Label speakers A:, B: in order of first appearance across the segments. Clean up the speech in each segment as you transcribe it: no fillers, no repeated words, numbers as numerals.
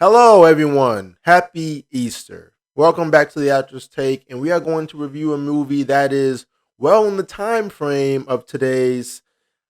A: Hello, everyone. Happy Easter. Welcome back to the Actor's Take, and we are going to review a movie that is well in the time frame of today's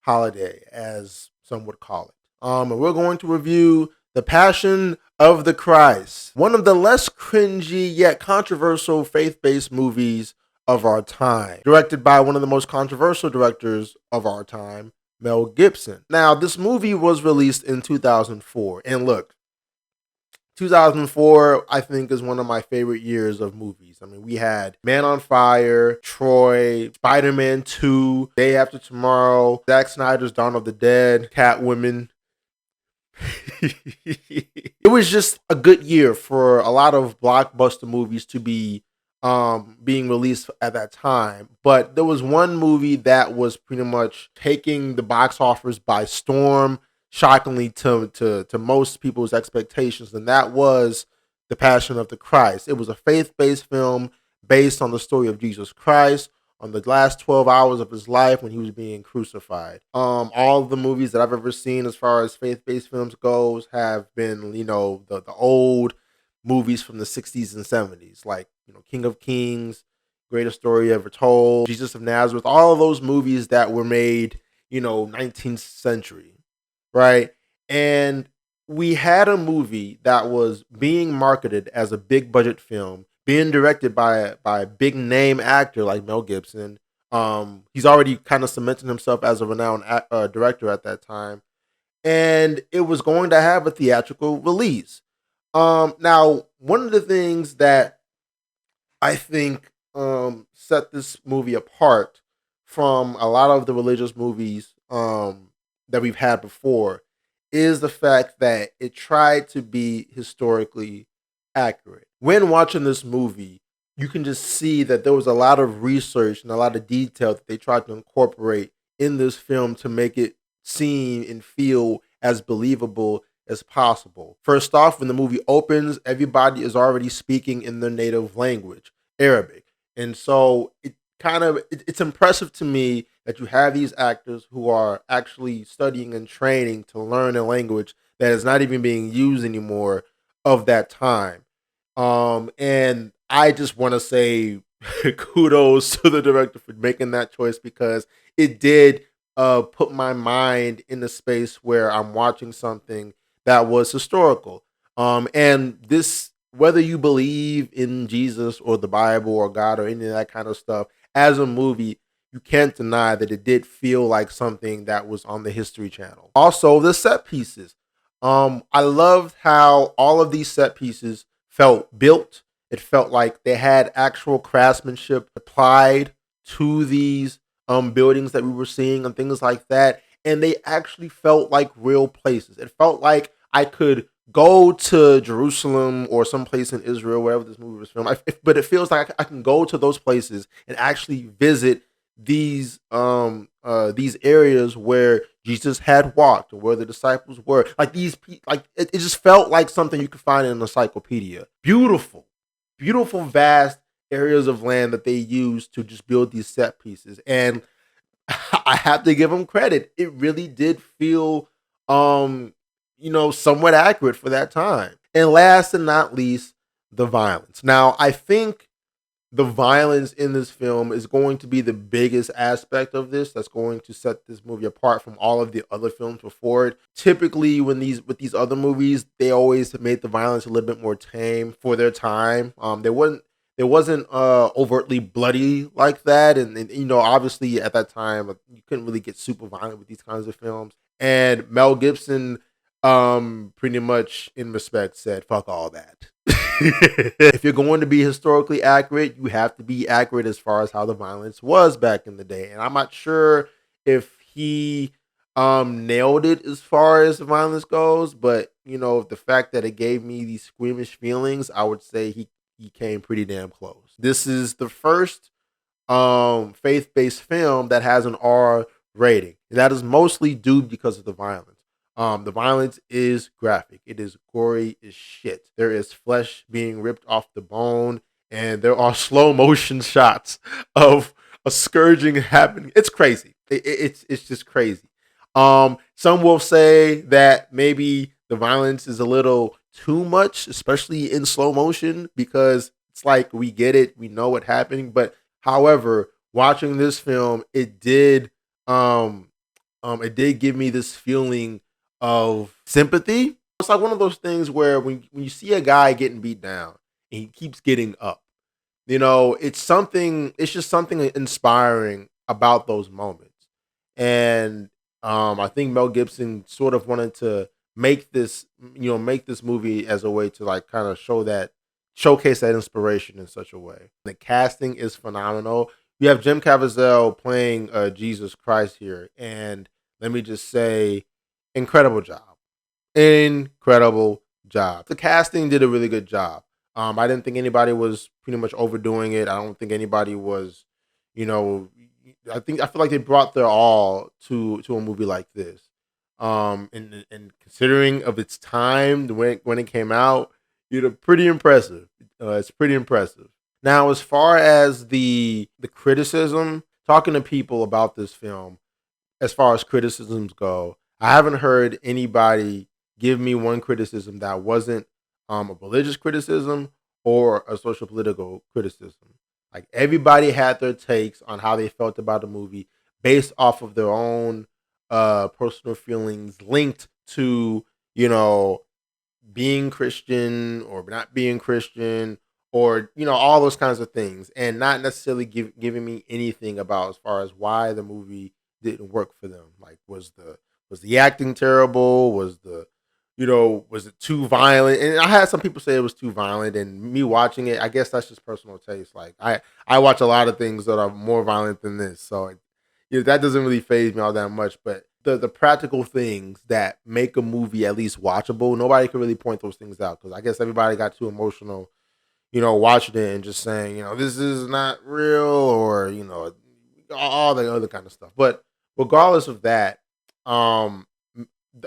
A: holiday, as some would call it. And we're going to review The Passion of the Christ, one of the less cringy yet controversial faith-based movies of our time, directed by one of the most controversial directors of our time, Mel Gibson. Now, this movie was released in 2004, and look, 2004, I think, is one of my favorite years of movies. I mean, we had Man on Fire, Troy, Spider-Man 2, Day After Tomorrow, Zack Snyder's Dawn of the Dead, Catwoman. It was just a good year for a lot of blockbuster movies to be being released at that time. But there was one movie that was pretty much taking the box office by storm, shockingly to most people's expectations, and that was The Passion of the Christ. It was a faith-based film based on the story of Jesus Christ, on the last 12 hours of his life when he was being crucified. All of the movies that I've ever seen as far as faith-based films goes have been, the old movies from the 60s and 70s, like, King of Kings, Greatest Story Ever Told, Jesus of Nazareth, all of those movies that were made, 19th century. Right. And we had a movie that was being marketed as a big budget film, being directed by a big name actor like Mel Gibson. He's already kind of cemented himself as a renowned director at that time. And it was going to have a theatrical release. Now, one of the things that I think set this movie apart from a lot of the religious movies that we've had before is the fact that it tried to be historically accurate. When watching this movie, you can just see that there was a lot of research and a lot of detail that they tried to incorporate in this film to make it seem and feel as believable as possible. First off, when the movie opens, everybody is already speaking in their native language, Arabic. And so it's impressive to me that you have these actors who are actually studying and training to learn a language that is not even being used anymore of that time. And I just want to say kudos to the director for making that choice, because it did put my mind in a space where I'm watching something that was historical. And this, whether you believe in Jesus or the Bible or God or any of that kind of stuff, as a movie, you can't deny that it did feel like something that was on the History Channel. Also, the set pieces. I loved how all of these set pieces felt built. It felt like they had actual craftsmanship applied to these buildings that we were seeing and things like that. And they actually felt like real places. It felt like I could go to Jerusalem or someplace in Israel, wherever this movie was filmed. But it feels like I can go to those places and actually visit these areas where Jesus had walked or where the disciples were. Like it just felt like something you could find in an encyclopedia. Beautiful, beautiful, vast areas of land that they used to just build these set pieces. And I have to give them credit. It really did feel somewhat accurate for that time. And last and not least, the violence. Now, I think the violence in this film is going to be the biggest aspect of this that's going to set this movie apart from all of the other films before it. Typically, with these other movies, they always made the violence a little bit more tame for their time. There wasn't overtly bloody like that, and obviously at that time you couldn't really get super violent with these kinds of films. And Mel Gibson pretty much in respect said fuck all that. If you're going to be historically accurate, you have to be accurate as far as how the violence was back in the day. And I'm not sure if he nailed it as far as the violence goes, but the fact that it gave me these squeamish feelings, I would say he came pretty damn close. This is the first faith-based film that has an R rating. That is mostly due because of the violence. The violence is graphic. It is gory as shit. There is flesh being ripped off the bone, and there are slow motion shots of a scourging happening. It's crazy. It's just crazy. Some will say that maybe the violence is a little too much, especially in slow motion, because it's like we get it, we know what's happening. But however, watching this film, it did give me this feeling of sympathy. It's like one of those things where when you see a guy getting beat down and he keeps getting up, it's just something inspiring about those moments. And I think Mel Gibson sort of wanted to make this movie as a way to like kind of showcase that inspiration in such a way. The casting is phenomenal. You have Jim Caviezel playing Jesus Christ here, and let me just say, incredible job. Incredible job. The casting did a really good job. I didn't think anybody was pretty much overdoing it. I don't think anybody was, you know, I feel like they brought their all to a movie like this. And considering of its time when it came out, pretty impressive. It's pretty impressive. Now, as far as the criticism, talking to people about this film, as far as criticisms go, I haven't heard anybody give me one criticism that wasn't a religious criticism or a social political criticism. Like everybody had their takes on how they felt about the movie based off of their own personal feelings linked to, you know, being Christian or not being Christian, or all those kinds of things, and not necessarily giving me anything about as far as why the movie didn't work for them. Like, was the acting terrible? Was it too violent? And I had some people say it was too violent, and me watching it, I guess that's just personal taste. Like, I watch a lot of things that are more violent than this, so that doesn't really faze me all that much. But the practical things that make a movie at least watchable, nobody can really point those things out, because I guess everybody got too emotional, watching it and just saying, this is not real, or all the other kind of stuff. But regardless of that, um,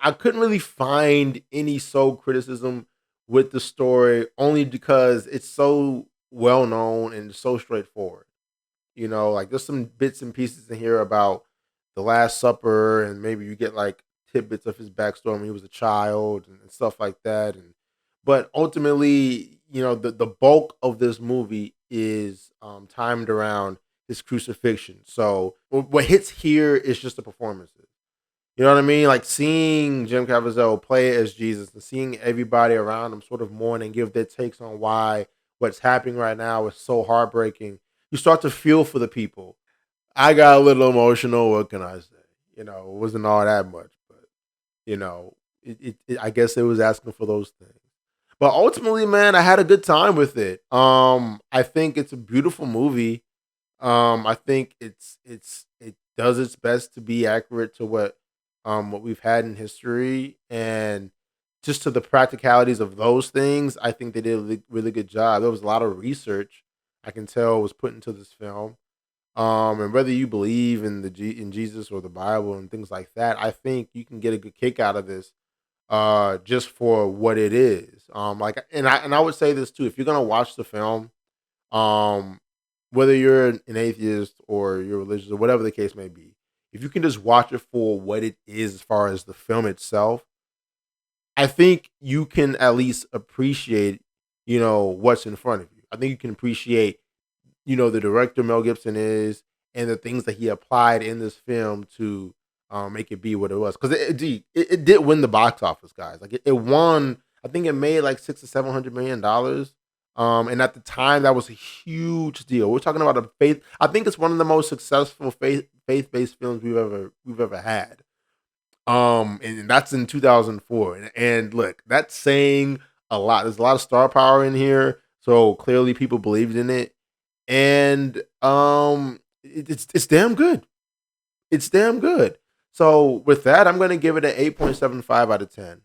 A: I couldn't really find any soul criticism with the story, only because it's so well known and so straightforward. Like there's some bits and pieces in here about the Last Supper, and maybe you get like tidbits of his backstory when he was a child and stuff like that. But ultimately, the bulk of this movie is timed around his crucifixion. So what hits here is just the performances. You know what I mean? Like seeing Jim Caviezel play as Jesus and seeing everybody around him sort of mourn and give their takes on why what's happening right now is so heartbreaking. You start to feel for the people. I got a little emotional. What can I say? It wasn't all that much, but I guess it was asking for those things. But ultimately, man, I had a good time with it. I think it's a beautiful movie. I think it does its best to be accurate to what we've had in history, and just to the practicalities of those things. I think they did a really, really good job. There was a lot of research I can tell was put into this film. And whether you believe in in Jesus or the Bible and things like that, I think you can get a good kick out of this, just for what it is. Like, and I would say this too: if you're gonna watch the film, um, whether you're an atheist or you're religious or whatever the case may be, if you can just watch it for what it is as far as the film itself, I think you can at least appreciate, what's in front of you. I think you can appreciate, the director Mel Gibson is, and the things that he applied in this film to make it be what it was. Because it did win the box office, guys. Like it won. I think it made like $600 or $700 million. And at the time, that was a huge deal. We're talking about a faith. I think it's one of the most successful faith based films we've ever had. And that's in 2004. And look, that's saying a lot. There's a lot of star power in here, so clearly people believed in it, and it's damn good. It's damn good. So with that, I'm gonna give it an 8.75 out of 10.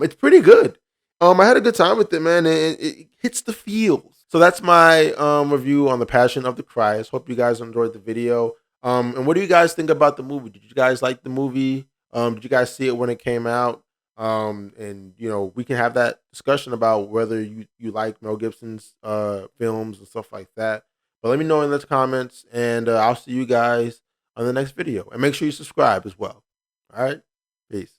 A: It's pretty good. I had a good time with it, man. It hits the feels. So that's my review on The Passion of the Christ. Hope you guys enjoyed the video. And what do you guys think about the movie? Did you guys like the movie? Did you guys see it when it came out? And we can have that discussion about whether you like Mel Gibson's films and stuff like that. But let me know in the comments, and I'll see you guys on the next video. And make sure you subscribe as well. All right, peace.